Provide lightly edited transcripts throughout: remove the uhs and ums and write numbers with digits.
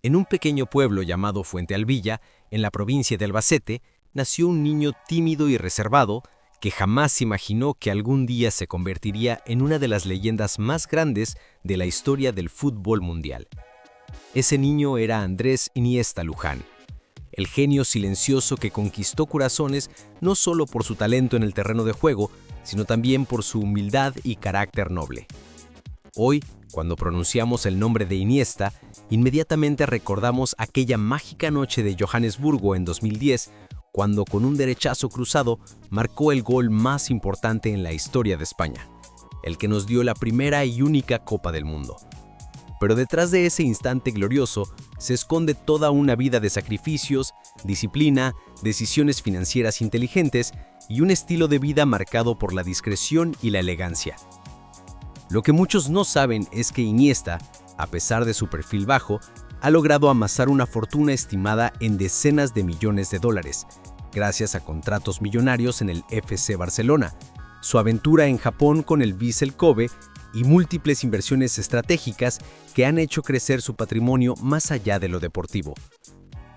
En un pequeño pueblo llamado Fuente Alvilla, en la provincia de Albacete, nació un niño tímido y reservado que jamás imaginó que algún día se convertiría en una de las leyendas más grandes de la historia del fútbol mundial. Ese niño era Andrés Iniesta Luján, el genio silencioso que conquistó corazones no solo por su talento en el terreno de juego, sino también por su humildad y carácter noble. Hoy, cuando pronunciamos el nombre de Iniesta, inmediatamente recordamos aquella mágica noche de Johannesburgo en 2010, cuando con un derechazo cruzado marcó el gol más importante en la historia de España, el que nos dio la primera y única Copa del Mundo. Pero detrás de ese instante glorioso se esconde toda una vida de sacrificios, disciplina, decisiones financieras inteligentes y un estilo de vida marcado por la discreción y la elegancia. Lo que muchos no saben es que Iniesta, a pesar de su perfil bajo, ha logrado amasar una fortuna estimada en decenas de millones de dólares, gracias a contratos millonarios en el FC Barcelona, su aventura en Japón con el Vissel Kobe y múltiples inversiones estratégicas que han hecho crecer su patrimonio más allá de lo deportivo.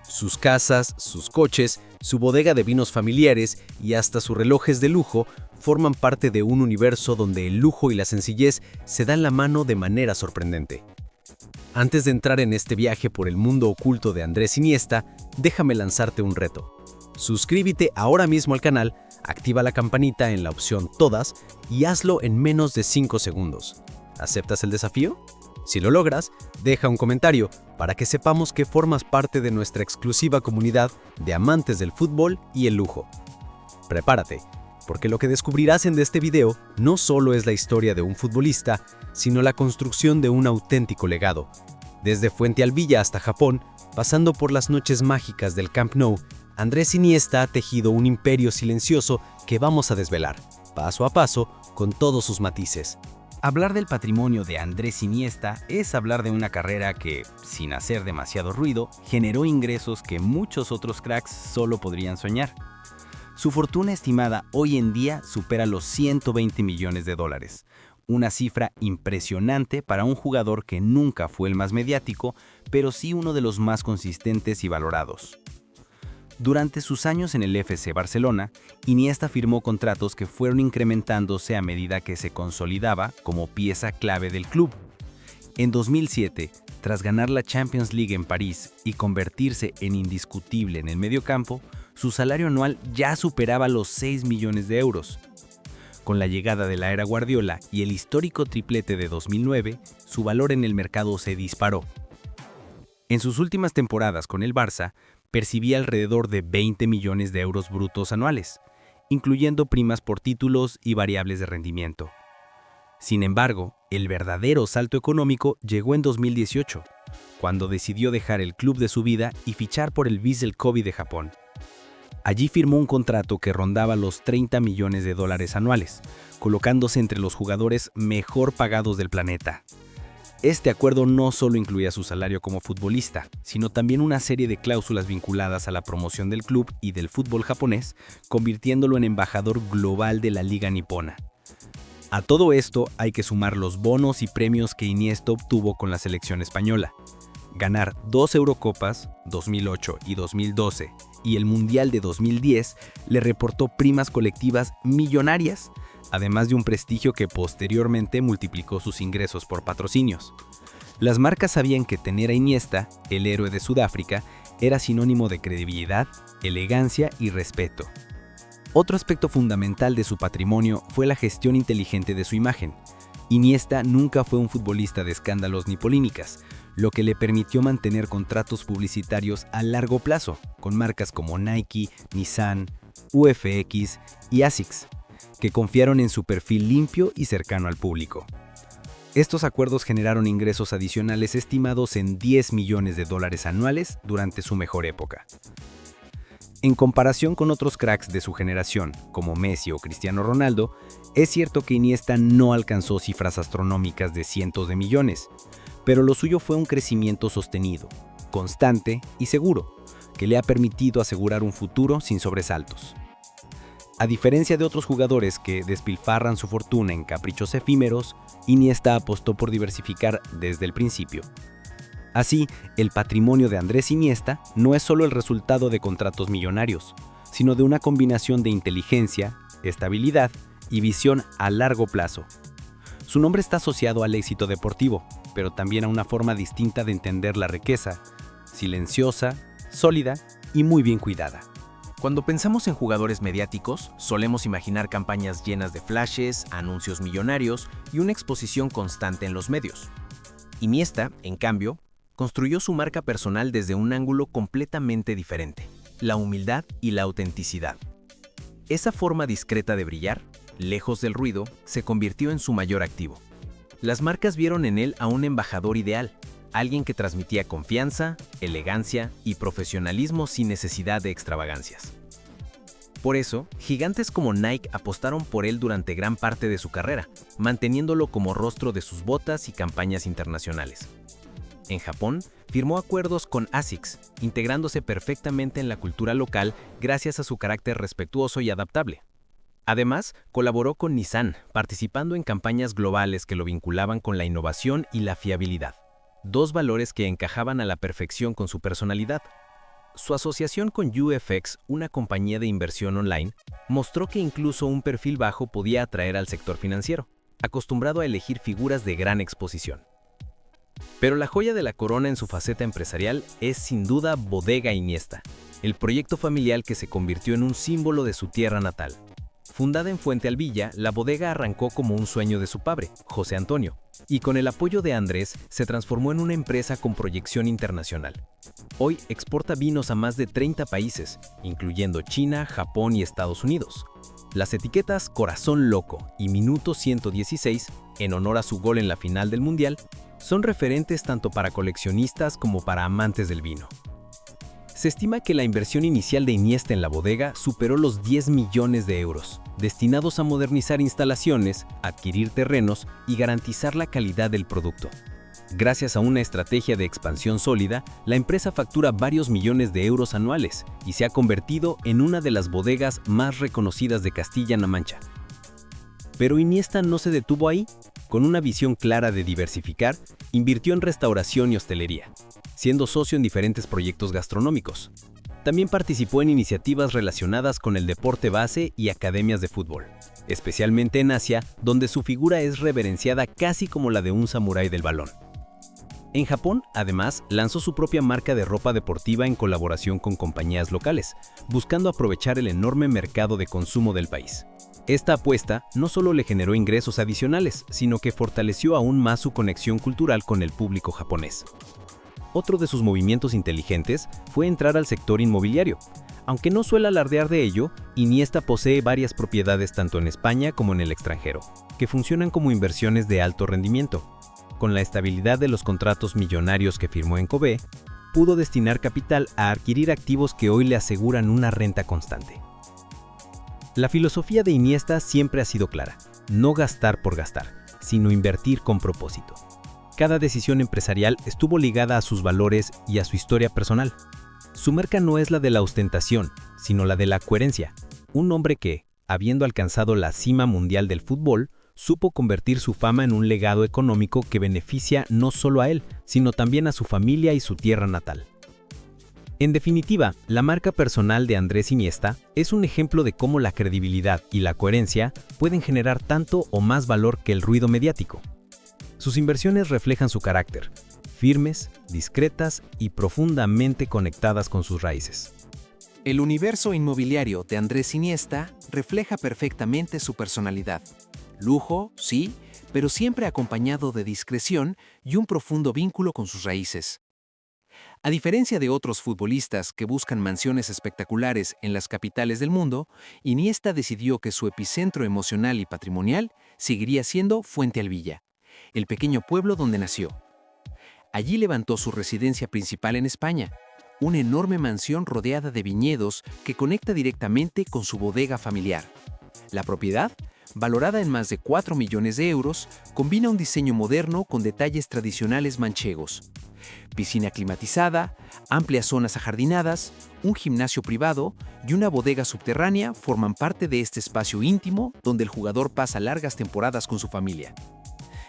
Sus casas, sus coches, su bodega de vinos familiares y hasta sus relojes de lujo forman parte de un universo donde el lujo y la sencillez se dan la mano de manera sorprendente. Antes de entrar en este viaje por el mundo oculto de Andrés Iniesta, déjame lanzarte un reto. Suscríbete ahora mismo al canal, activa la campanita en la opción Todas y hazlo en menos de 5 segundos. ¿Aceptas el desafío? Si lo logras, deja un comentario para que sepamos que formas parte de nuestra exclusiva comunidad de amantes del fútbol y el lujo. Prepárate, porque lo que descubrirás en este video no solo es la historia de un futbolista, sino la construcción de un auténtico legado. Desde Fuente Alvilla hasta Japón, pasando por las noches mágicas del Camp Nou, Andrés Iniesta ha tejido un imperio silencioso que vamos a desvelar, paso a paso, con todos sus matices. Hablar del patrimonio de Andrés Iniesta es hablar de una carrera que, sin hacer demasiado ruido, generó ingresos que muchos otros cracks solo podrían soñar. Su fortuna estimada hoy en día supera los 120 millones de dólares, una cifra impresionante para un jugador que nunca fue el más mediático, pero sí uno de los más consistentes y valorados. Durante sus años en el FC Barcelona, Iniesta firmó contratos que fueron incrementándose a medida que se consolidaba como pieza clave del club. En 2007, tras ganar la Champions League en París y convertirse en indiscutible en el mediocampo, su salario anual ya superaba los 6 millones de euros. Con la llegada de la era Guardiola y el histórico triplete de 2009, su valor en el mercado se disparó. En sus últimas temporadas con el Barça, percibía alrededor de 20 millones de euros brutos anuales, incluyendo primas por títulos y variables de rendimiento. Sin embargo, el verdadero salto económico llegó en 2018, cuando decidió dejar el club de su vida y fichar por el Vissel Kobe de Japón. Allí firmó un contrato que rondaba los 30 millones de dólares anuales, colocándose entre los jugadores mejor pagados del planeta. Este acuerdo no solo incluía su salario como futbolista, sino también una serie de cláusulas vinculadas a la promoción del club y del fútbol japonés, convirtiéndolo en embajador global de la Liga Nipona. A todo esto hay que sumar los bonos y premios que Iniesta obtuvo con la selección española. Ganar 2 Eurocopas, 2008 y 2012, y el Mundial de 2010 le reportó primas colectivas millonarias, además de un prestigio que posteriormente multiplicó sus ingresos por patrocinios. Las marcas sabían que tener a Iniesta, el héroe de Sudáfrica, era sinónimo de credibilidad, elegancia y respeto. Otro aspecto fundamental de su patrimonio fue la gestión inteligente de su imagen. Iniesta nunca fue un futbolista de escándalos ni polémicas, lo que le permitió mantener contratos publicitarios a largo plazo con marcas como Nike, Nissan, UFX y ASICS, que confiaron en su perfil limpio y cercano al público. Estos acuerdos generaron ingresos adicionales estimados en 10 millones de dólares anuales durante su mejor época. En comparación con otros cracks de su generación, como Messi o Cristiano Ronaldo, es cierto que Iniesta no alcanzó cifras astronómicas de cientos de millones, pero lo suyo fue un crecimiento sostenido, constante y seguro, que le ha permitido asegurar un futuro sin sobresaltos. A diferencia de otros jugadores que despilfarran su fortuna en caprichos efímeros, Iniesta apostó por diversificar desde el principio. Así, el patrimonio de Andrés Iniesta no es solo el resultado de contratos millonarios, sino de una combinación de inteligencia, estabilidad y visión a largo plazo. Su nombre está asociado al éxito deportivo, pero también a una forma distinta de entender la riqueza, silenciosa, sólida y muy bien cuidada. Cuando pensamos en jugadores mediáticos, solemos imaginar campañas llenas de flashes, anuncios millonarios y una exposición constante en los medios. Iniesta, en cambio, construyó su marca personal desde un ángulo completamente diferente: la humildad y la autenticidad. Esa forma discreta de brillar, lejos del ruido, se convirtió en su mayor activo. Las marcas vieron en él a un embajador ideal, alguien que transmitía confianza, elegancia y profesionalismo sin necesidad de extravagancias. Por eso, gigantes como Nike apostaron por él durante gran parte de su carrera, manteniéndolo como rostro de sus botas y campañas internacionales. En Japón, firmó acuerdos con ASICS, integrándose perfectamente en la cultura local gracias a su carácter respetuoso y adaptable. Además, colaboró con Nissan, participando en campañas globales que lo vinculaban con la innovación y la fiabilidad, dos valores que encajaban a la perfección con su personalidad. Su asociación con UFX, una compañía de inversión online, mostró que incluso un perfil bajo podía atraer al sector financiero, acostumbrado a elegir figuras de gran exposición. Pero la joya de la corona en su faceta empresarial es sin duda Bodega Iniesta, el proyecto familiar que se convirtió en un símbolo de su tierra natal. Fundada en Fuente Alvilla, la bodega arrancó como un sueño de su padre, José Antonio, y con el apoyo de Andrés se transformó en una empresa con proyección internacional. Hoy exporta vinos a más de 30 países, incluyendo China, Japón y Estados Unidos. Las etiquetas Corazón Loco y Minuto 116, en honor a su gol en la final del Mundial, son referentes tanto para coleccionistas como para amantes del vino. Se estima que la inversión inicial de Iniesta en la bodega superó los 10 millones de euros, destinados a modernizar instalaciones, adquirir terrenos y garantizar la calidad del producto. Gracias a una estrategia de expansión sólida, la empresa factura varios millones de euros anuales y se ha convertido en una de las bodegas más reconocidas de Castilla-La Mancha. Pero Iniesta no se detuvo ahí. Con una visión clara de diversificar, invirtió en restauración y hostelería, siendo socio en diferentes proyectos gastronómicos. También participó en iniciativas relacionadas con el deporte base y academias de fútbol, especialmente en Asia, donde su figura es reverenciada casi como la de un samurái del balón. En Japón, además, lanzó su propia marca de ropa deportiva en colaboración con compañías locales, buscando aprovechar el enorme mercado de consumo del país. Esta apuesta no solo le generó ingresos adicionales, sino que fortaleció aún más su conexión cultural con el público japonés. Otro de sus movimientos inteligentes fue entrar al sector inmobiliario. Aunque no suele alardear de ello, Iniesta posee varias propiedades tanto en España como en el extranjero, que funcionan como inversiones de alto rendimiento. Con la estabilidad de los contratos millonarios que firmó en Kobe, pudo destinar capital a adquirir activos que hoy le aseguran una renta constante. La filosofía de Iniesta siempre ha sido clara: no gastar por gastar, sino invertir con propósito. Cada decisión empresarial estuvo ligada a sus valores y a su historia personal. Su marca no es la de la ostentación, sino la de la coherencia. Un hombre que, habiendo alcanzado la cima mundial del fútbol, supo convertir su fama en un legado económico que beneficia no solo a él, sino también a su familia y su tierra natal. En definitiva, la marca personal de Andrés Iniesta es un ejemplo de cómo la credibilidad y la coherencia pueden generar tanto o más valor que el ruido mediático. Sus inversiones reflejan su carácter, firmes, discretas y profundamente conectadas con sus raíces. El universo inmobiliario de Andrés Iniesta refleja perfectamente su personalidad. Lujo, sí, pero siempre acompañado de discreción y un profundo vínculo con sus raíces. A diferencia de otros futbolistas que buscan mansiones espectaculares en las capitales del mundo, Iniesta decidió que su epicentro emocional y patrimonial seguiría siendo Fuente Alvilla, el pequeño pueblo donde nació. Allí levantó su residencia principal en España, una enorme mansión rodeada de viñedos que conecta directamente con su bodega familiar. La propiedad, valorada en más de 4 millones de euros, combina un diseño moderno con detalles tradicionales manchegos. Piscina climatizada, amplias zonas ajardinadas, un gimnasio privado y una bodega subterránea forman parte de este espacio íntimo donde el jugador pasa largas temporadas con su familia.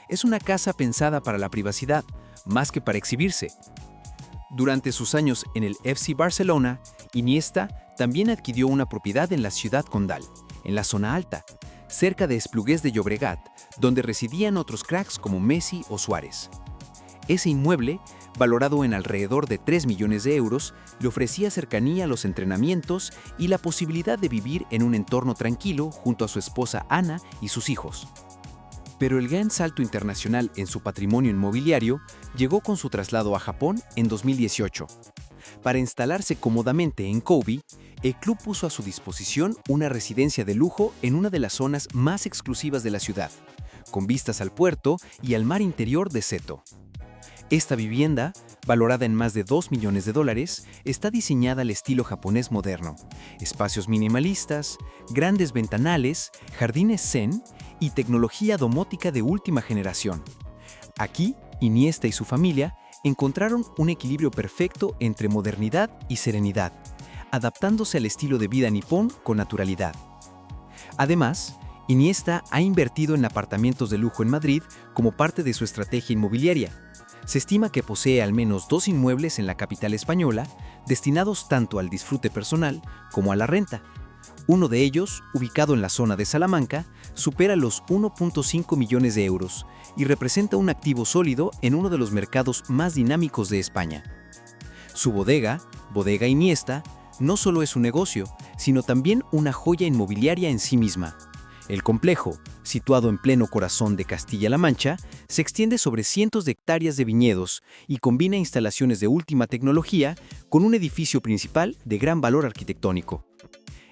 Es una casa pensada para la privacidad, más que para exhibirse, Durante sus años en el FC Barcelona, Iniesta también adquirió una propiedad en la ciudad condal, en la zona alta, cerca de Esplugues de Llobregat, donde residían otros cracks como Messi o Suárez. Ese inmueble, valorado en alrededor de 3 millones de euros, le ofrecía cercanía a los entrenamientos y la posibilidad de vivir en un entorno tranquilo junto a su esposa Ana y sus hijos. Pero el gran salto internacional en su patrimonio inmobiliario llegó con su traslado a Japón en 2018. Para instalarse cómodamente en Kobe, el club puso a su disposición una residencia de lujo en una de las zonas más exclusivas de la ciudad, con vistas al puerto y al mar interior de Seto. Esta vivienda, valorada en más de $2 millones, está diseñada al estilo japonés moderno. Espacios minimalistas, grandes ventanales, jardines zen y tecnología domótica de última generación. Aquí, Iniesta y su familia encontraron un equilibrio perfecto entre modernidad y serenidad, adaptándose al estilo de vida nipón con naturalidad. Además, Iniesta ha invertido en apartamentos de lujo en Madrid como parte de su estrategia inmobiliaria. Se estima que posee al menos 2 inmuebles en la capital española, destinados tanto al disfrute personal como a la renta. Uno de ellos, ubicado en la zona de Salamanca, supera los 1.5 millones de euros y representa un activo sólido en uno de los mercados más dinámicos de España. Su bodega, Bodega Iniesta, no solo es un negocio, sino también una joya inmobiliaria en sí misma. El complejo, situado en pleno corazón de Castilla-La Mancha, se extiende sobre cientos de hectáreas de viñedos y combina instalaciones de última tecnología con un edificio principal de gran valor arquitectónico.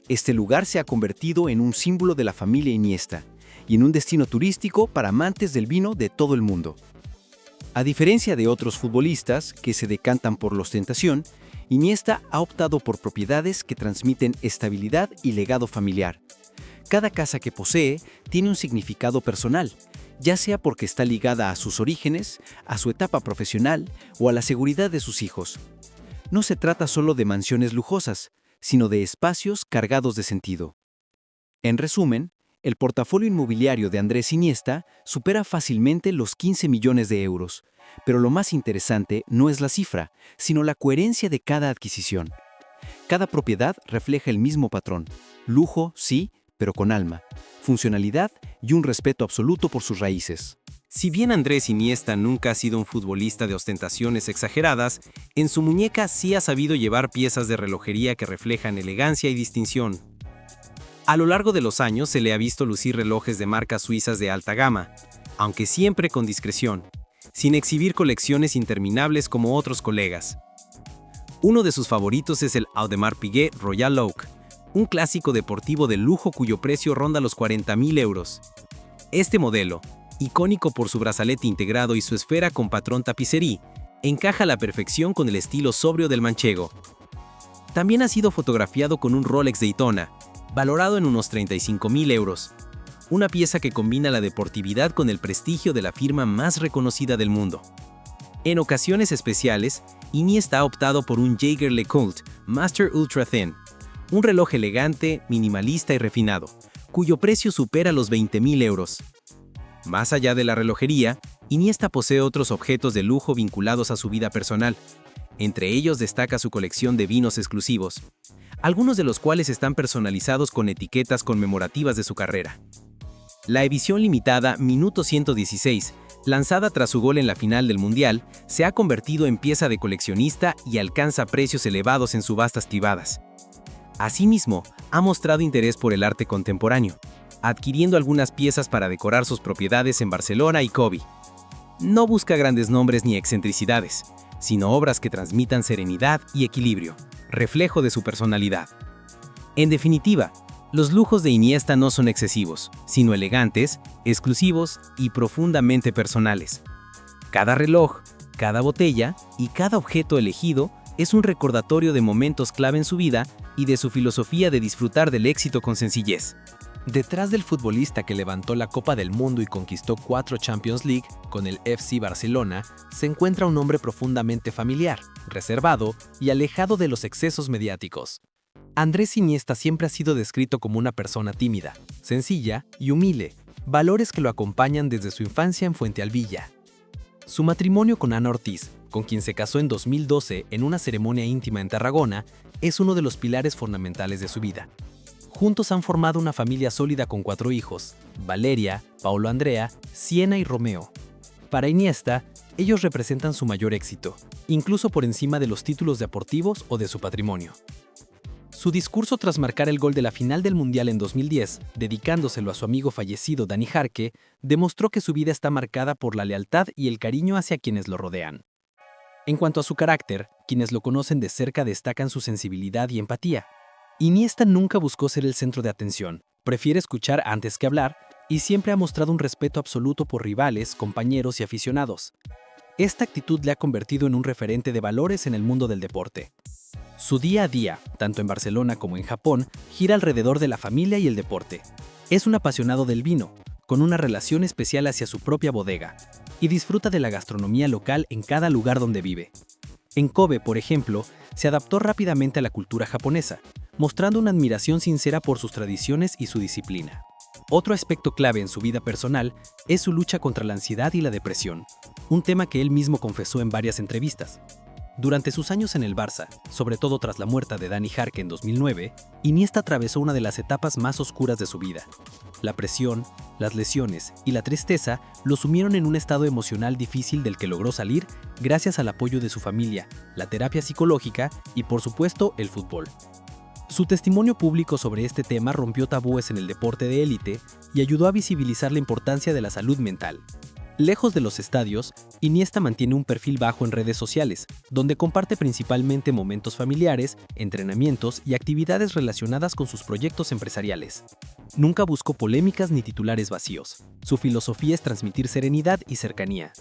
Este lugar se ha convertido en un símbolo de la familia Iniesta y en un destino turístico para amantes del vino de todo el mundo. A diferencia de otros futbolistas que se decantan por la ostentación, Iniesta ha optado por propiedades que transmiten estabilidad y legado familiar. Cada casa que posee tiene un significado personal, ya sea porque está ligada a sus orígenes, a su etapa profesional o a la seguridad de sus hijos. No se trata solo de mansiones lujosas, sino de espacios cargados de sentido. En resumen, el portafolio inmobiliario de Andrés Iniesta supera fácilmente los 15 millones de euros, pero lo más interesante no es la cifra, sino la coherencia de cada adquisición. Cada propiedad refleja el mismo patrón: lujo, sí, pero con alma, funcionalidad y un respeto absoluto por sus raíces. Si bien Andrés Iniesta nunca ha sido un futbolista de ostentaciones exageradas, en su muñeca sí ha sabido llevar piezas de relojería que reflejan elegancia y distinción. A lo largo de los años se le ha visto lucir relojes de marcas suizas de alta gama, aunque siempre con discreción, sin exhibir colecciones interminables como otros colegas. Uno de sus favoritos es el Audemars Piguet Royal Oak, un clásico deportivo de lujo cuyo precio ronda los 40.000 euros. Este modelo, icónico por su brazalete integrado y su esfera con patrón tapicería, encaja a la perfección con el estilo sobrio del manchego. También ha sido fotografiado con un Rolex Daytona, valorado en unos 35.000 euros, una pieza que combina la deportividad con el prestigio de la firma más reconocida del mundo. En ocasiones especiales, Iniesta ha optado por un Jaeger-LeCoultre Master Ultra Thin, un reloj elegante, minimalista y refinado, cuyo precio supera los 20.000 euros. Más allá de la relojería, Iniesta posee otros objetos de lujo vinculados a su vida personal. Entre ellos destaca su colección de vinos exclusivos, algunos de los cuales están personalizados con etiquetas conmemorativas de su carrera. La edición limitada Minuto 116, lanzada tras su gol en la final del Mundial, se ha convertido en pieza de coleccionista y alcanza precios elevados en subastas privadas. Asimismo, ha mostrado interés por el arte contemporáneo, adquiriendo algunas piezas para decorar sus propiedades en Barcelona y Kobe. No busca grandes nombres ni excentricidades, sino obras que transmitan serenidad y equilibrio, reflejo de su personalidad. En definitiva, los lujos de Iniesta no son excesivos, sino elegantes, exclusivos y profundamente personales. Cada reloj, cada botella y cada objeto elegido es un recordatorio de momentos clave en su vida y de su filosofía de disfrutar del éxito con sencillez. Detrás del futbolista que levantó la Copa del Mundo y conquistó 4 Champions League con el FC Barcelona, se encuentra un hombre profundamente familiar, reservado y alejado de los excesos mediáticos. Andrés Iniesta siempre ha sido descrito como una persona tímida, sencilla y humilde, valores que lo acompañan desde su infancia en Fuentealbilla. Su matrimonio con Ana Ortiz, con quien se casó en 2012 en una ceremonia íntima en Tarragona, es uno de los pilares fundamentales de su vida. Juntos han formado una familia sólida con 4 hijos: Valeria, Paulo Andrea, Siena y Romeo. Para Iniesta, ellos representan su mayor éxito, incluso por encima de los títulos deportivos o de su patrimonio. Su discurso tras marcar el gol de la final del Mundial en 2010, dedicándoselo a su amigo fallecido Dani Jarque, demostró que su vida está marcada por la lealtad y el cariño hacia quienes lo rodean. En cuanto a su carácter, quienes lo conocen de cerca destacan su sensibilidad y empatía. Iniesta nunca buscó ser el centro de atención, prefiere escuchar antes que hablar y siempre ha mostrado un respeto absoluto por rivales, compañeros y aficionados. Esta actitud le ha convertido en un referente de valores en el mundo del deporte. Su día a día, tanto en Barcelona como en Japón, gira alrededor de la familia y el deporte. Es un apasionado del vino, con una relación especial hacia su propia bodega, y disfruta de la gastronomía local en cada lugar donde vive. En Kobe, por ejemplo, se adaptó rápidamente a la cultura japonesa, mostrando una admiración sincera por sus tradiciones y su disciplina. Otro aspecto clave en su vida personal es su lucha contra la ansiedad y la depresión, un tema que él mismo confesó en varias entrevistas. Durante sus años en el Barça, sobre todo tras la muerte de Dani Jarque en 2009, Iniesta atravesó una de las etapas más oscuras de su vida. La presión, las lesiones y la tristeza lo sumieron en un estado emocional difícil del que logró salir gracias al apoyo de su familia, la terapia psicológica y, por supuesto, el fútbol. Su testimonio público sobre este tema rompió tabúes en el deporte de élite y ayudó a visibilizar la importancia de la salud mental. Lejos de los estadios, Iniesta mantiene un perfil bajo en redes sociales, donde comparte principalmente momentos familiares, entrenamientos y actividades relacionadas con sus proyectos empresariales. Nunca buscó polémicas ni titulares vacíos. Su filosofía es transmitir serenidad y cercanía.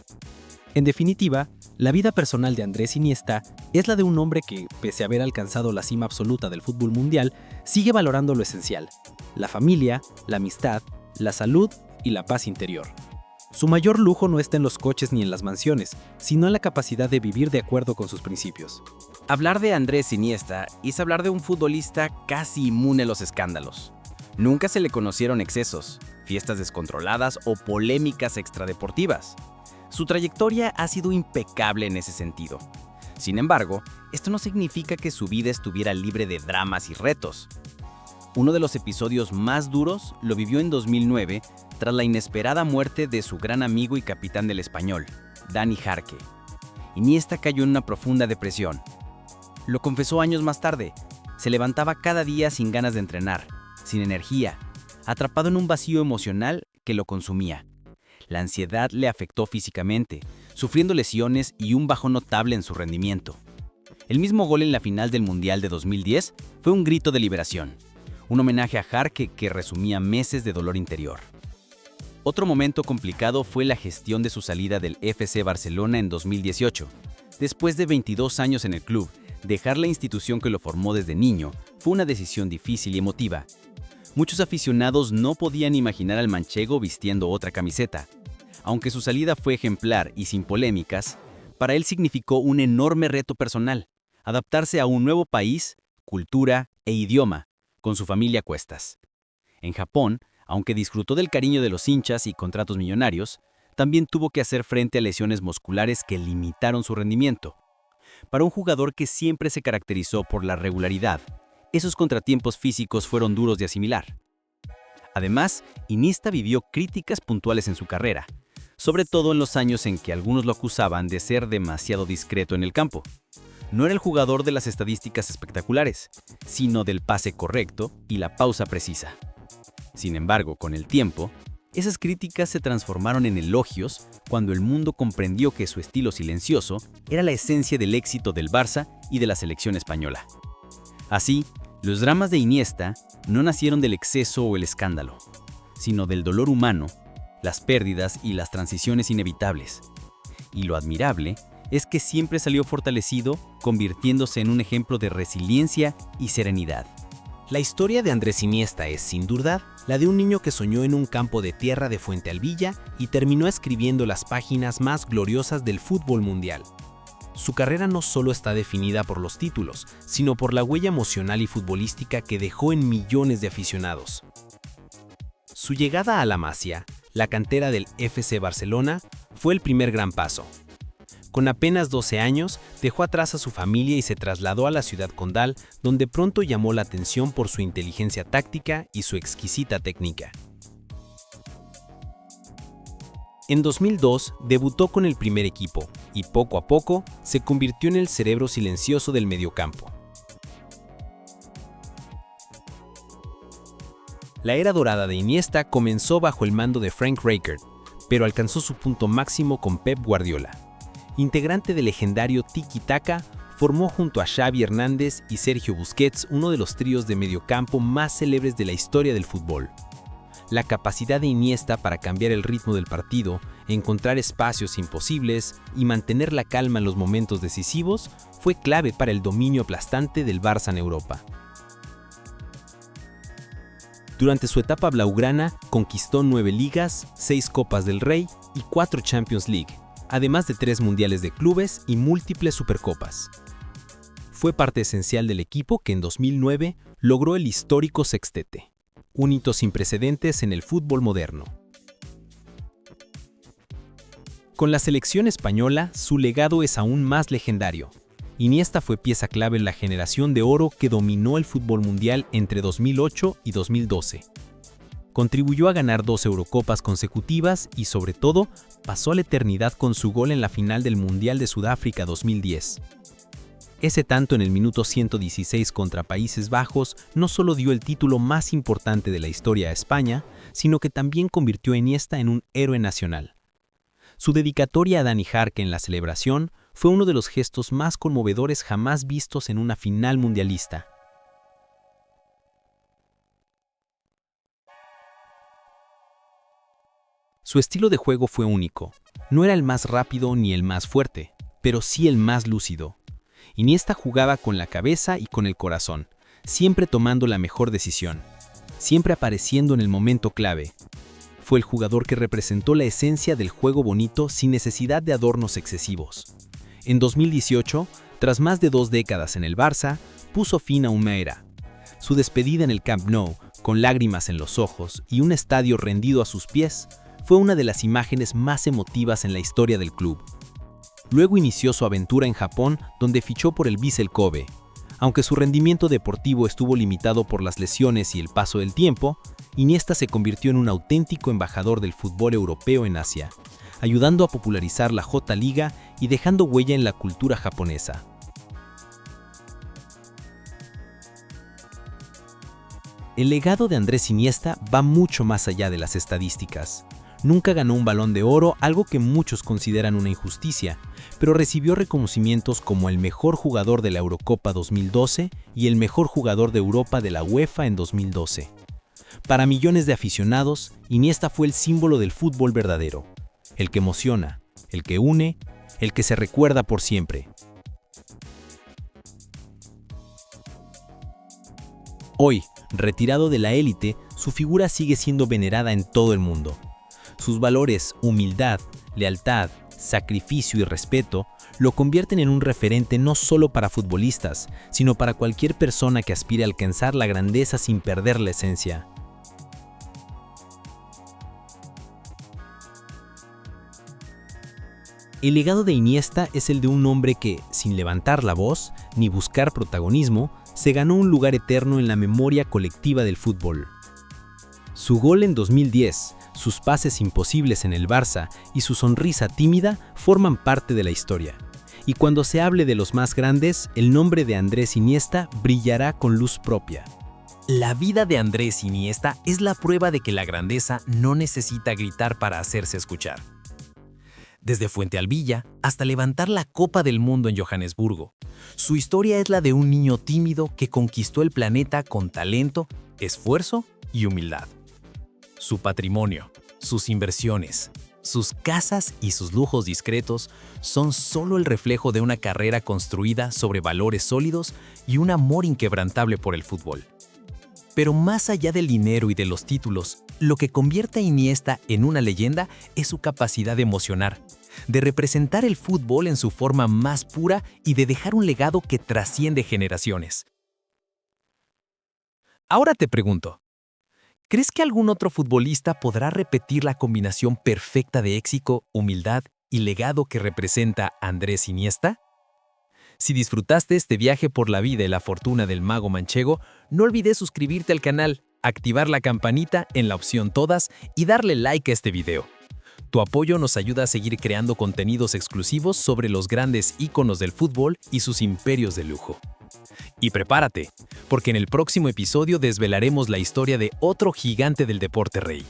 En definitiva, la vida personal de Andrés Iniesta es la de un hombre que, pese a haber alcanzado la cima absoluta del fútbol mundial, sigue valorando lo esencial: la familia, la amistad, la salud y la paz interior. Su mayor lujo no está en los coches ni en las mansiones, sino en la capacidad de vivir de acuerdo con sus principios. Hablar de Andrés Iniesta es hablar de un futbolista casi inmune a los escándalos. Nunca se le conocieron excesos, fiestas descontroladas o polémicas extradeportivas. Su trayectoria ha sido impecable en ese sentido. Sin embargo, esto no significa que su vida estuviera libre de dramas y retos. Uno de los episodios más duros lo vivió en 2009 tras la inesperada muerte de su gran amigo y capitán del Español, Dani Jarque. Iniesta cayó en una profunda depresión. Lo confesó años más tarde. Se levantaba cada día sin ganas de entrenar, sin energía, atrapado en un vacío emocional que lo consumía. La ansiedad le afectó físicamente, sufriendo lesiones y un bajón notable en su rendimiento. El mismo gol en la final del Mundial de 2010 fue un grito de liberación, un homenaje a Jarque que resumía meses de dolor interior. Otro momento complicado fue la gestión de su salida del FC Barcelona en 2018. Después de 22 años en el club, dejar la institución que lo formó desde niño fue una decisión difícil y emotiva. Muchos aficionados no podían imaginar al manchego vistiendo otra camiseta. Aunque su salida fue ejemplar y sin polémicas, para él significó un enorme reto personal: adaptarse a un nuevo país, cultura e idioma, con su familia a cuestas. En Japón, aunque disfrutó del cariño de los hinchas y contratos millonarios, también tuvo que hacer frente a lesiones musculares que limitaron su rendimiento. Para un jugador que siempre se caracterizó por la regularidad, esos contratiempos físicos fueron duros de asimilar. Además, Iniesta vivió críticas puntuales en su carrera, sobre todo en los años en que algunos lo acusaban de ser demasiado discreto en el campo. No era el jugador de las estadísticas espectaculares, sino del pase correcto y la pausa precisa. Sin embargo, con el tiempo, esas críticas se transformaron en elogios cuando el mundo comprendió que su estilo silencioso era la esencia del éxito del Barça y de la selección española. Así, los dramas de Iniesta no nacieron del exceso o el escándalo, sino del dolor humano, las pérdidas y las transiciones inevitables. Y lo admirable es que siempre salió fortalecido, convirtiéndose en un ejemplo de resiliencia y serenidad. La historia de Andrés Iniesta es, sin duda, la de un niño que soñó en un campo de tierra de Fuentealbilla y terminó escribiendo las páginas más gloriosas del fútbol mundial. Su carrera no solo está definida por los títulos, sino por la huella emocional y futbolística que dejó en millones de aficionados. Su llegada a la Masia, la cantera del FC Barcelona, fue el primer gran paso. Con apenas 12 años, dejó atrás a su familia y se trasladó a la ciudad condal, donde pronto llamó la atención por su inteligencia táctica y su exquisita técnica. En 2002 debutó con el primer equipo y poco a poco se convirtió en el cerebro silencioso del mediocampo. La era dorada de Iniesta comenzó bajo el mando de Frank Rijkaard, pero alcanzó su punto máximo con Pep Guardiola. Integrante del legendario Tiki Taka, formó junto a Xavi Hernández y Sergio Busquets uno de los tríos de mediocampo más célebres de la historia del fútbol. La capacidad de Iniesta para cambiar el ritmo del partido, encontrar espacios imposibles y mantener la calma en los momentos decisivos fue clave para el dominio aplastante del Barça en Europa. Durante su etapa blaugrana, conquistó 9 ligas, 6 Copas del Rey y 4 Champions League, además de 3 mundiales de clubes y múltiples supercopas. Fue parte esencial del equipo que en 2009 logró el histórico sextete, un hito sin precedentes en el fútbol moderno. Con la selección española, su legado es aún más legendario. Iniesta fue pieza clave en la generación de oro que dominó el fútbol mundial entre 2008 y 2012. Contribuyó a ganar 2 Eurocopas consecutivas y, sobre todo, pasó a la eternidad con su gol en la final del Mundial de Sudáfrica 2010. Ese tanto en el minuto 116 contra Países Bajos no solo dio el título más importante de la historia a España, sino que también convirtió a Iniesta en un héroe nacional. Su dedicatoria a Dani Jarque en la celebración fue uno de los gestos más conmovedores jamás vistos en una final mundialista. Su estilo de juego fue único. No era el más rápido ni el más fuerte, pero sí el más lúcido. Iniesta jugaba con la cabeza y con el corazón, siempre tomando la mejor decisión, siempre apareciendo en el momento clave. Fue el jugador que representó la esencia del juego bonito sin necesidad de adornos excesivos. En 2018, tras más de 2 décadas en el Barça, puso fin a una era. Su despedida en el Camp Nou, con lágrimas en los ojos y un estadio rendido a sus pies, fue una de las imágenes más emotivas en la historia del club. Luego inició su aventura en Japón, donde fichó por el Vissel Kobe. Aunque su rendimiento deportivo estuvo limitado por las lesiones y el paso del tiempo, Iniesta se convirtió en un auténtico embajador del fútbol europeo en Asia, ayudando a popularizar la J-Liga y dejando huella en la cultura japonesa. El legado de Andrés Iniesta va mucho más allá de las estadísticas. Nunca ganó un Balón de Oro, algo que muchos consideran una injusticia, pero recibió reconocimientos como el mejor jugador de la Eurocopa 2012 y el mejor jugador de Europa de la UEFA en 2012. Para millones de aficionados, Iniesta fue el símbolo del fútbol verdadero, el que emociona, el que une, el que se recuerda por siempre. Hoy, retirado de la élite, su figura sigue siendo venerada en todo el mundo. Sus valores, humildad, lealtad, sacrificio y respeto lo convierten en un referente no solo para futbolistas, sino para cualquier persona que aspire a alcanzar la grandeza sin perder la esencia. El legado de Iniesta es el de un hombre que, sin levantar la voz ni buscar protagonismo, se ganó un lugar eterno en la memoria colectiva del fútbol. Su gol en 2010, sus pases imposibles en el Barça y su sonrisa tímida forman parte de la historia. Y cuando se hable de los más grandes, el nombre de Andrés Iniesta brillará con luz propia. La vida de Andrés Iniesta es la prueba de que la grandeza no necesita gritar para hacerse escuchar. Desde Fuente Alvilla hasta levantar la Copa del Mundo en Johannesburgo, su historia es la de un niño tímido que conquistó el planeta con talento, esfuerzo y humildad. Su patrimonio, sus inversiones, sus casas y sus lujos discretos son solo el reflejo de una carrera construida sobre valores sólidos y un amor inquebrantable por el fútbol. Pero más allá del dinero y de los títulos, lo que convierte a Iniesta en una leyenda es su capacidad de emocionar, de representar el fútbol en su forma más pura y de dejar un legado que trasciende generaciones. Ahora te pregunto, ¿crees que algún otro futbolista podrá repetir la combinación perfecta de éxito, humildad y legado que representa Andrés Iniesta? Si disfrutaste este viaje por la vida y la fortuna del mago manchego, no olvides suscribirte al canal, activar la campanita en la opción Todas y darle like a este video. Tu apoyo nos ayuda a seguir creando contenidos exclusivos sobre los grandes íconos del fútbol y sus imperios de lujo. Y prepárate, porque en el próximo episodio desvelaremos la historia de otro gigante del deporte rey.